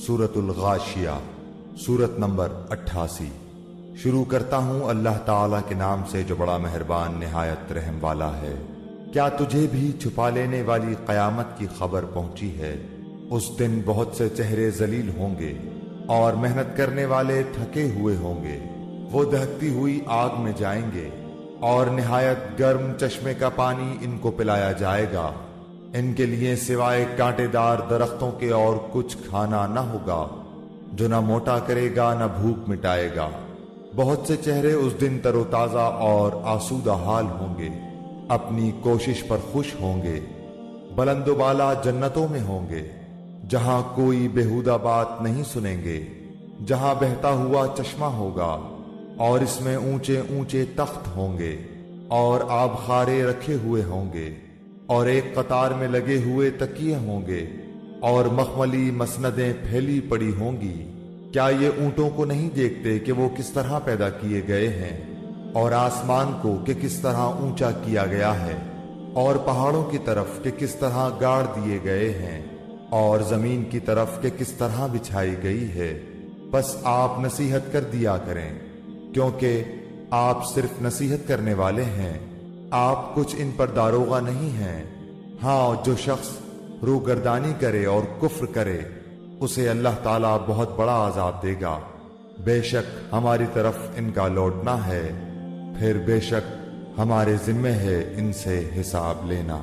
سورۃ الغاشیہ، سورت نمبر 88۔ شروع کرتا ہوں اللہ تعالیٰ کے نام سے جو بڑا مہربان نہایت رحم والا ہے۔ کیا تجھے بھی چھپا لینے والی قیامت کی خبر پہنچی ہے؟ اس دن بہت سے چہرے ذلیل ہوں گے اور محنت کرنے والے تھکے ہوئے ہوں گے۔ وہ دہکتی ہوئی آگ میں جائیں گے اور نہایت گرم چشمے کا پانی ان کو پلایا جائے گا۔ ان کے لیے سوائے کانٹے دار درختوں کے اور کچھ کھانا نہ ہوگا، جو نہ موٹا کرے گا نہ بھوک مٹائے گا۔ بہت سے چہرے اس دن تر و تازہ اور آسودہ حال ہوں گے، اپنی کوشش پر خوش ہوں گے۔ بلند و بالا جنتوں میں ہوں گے، جہاں کوئی بیہودہ بات نہیں سنیں گے، جہاں بہتا ہوا چشمہ ہوگا اور اس میں اونچے اونچے تخت ہوں گے اور آبخارے رکھے ہوئے ہوں گے اور ایک قطار میں لگے ہوئے تکیے ہوں گے اور مخملی مسندیں پھیلی پڑی ہوں گی۔ کیا یہ اونٹوں کو نہیں دیکھتے کہ وہ کس طرح پیدا کیے گئے ہیں، اور آسمان کو کہ کس طرح اونچا کیا گیا ہے، اور پہاڑوں کی طرف کہ کس طرح گاڑ دیے گئے ہیں، اور زمین کی طرف کہ کس طرح بچھائی گئی ہے۔ بس آپ نصیحت کر دیا کریں، کیونکہ آپ صرف نصیحت کرنے والے ہیں، آپ کچھ ان پر داروغہ نہیں ہیں۔ ہاں، جو شخص روگردانی کرے اور کفر کرے اسے اللہ تعالیٰ بہت بڑا عذاب دے گا۔ بے شک ہماری طرف ان کا لوٹنا ہے، پھر بے شک ہمارے ذمے ہے ان سے حساب لینا۔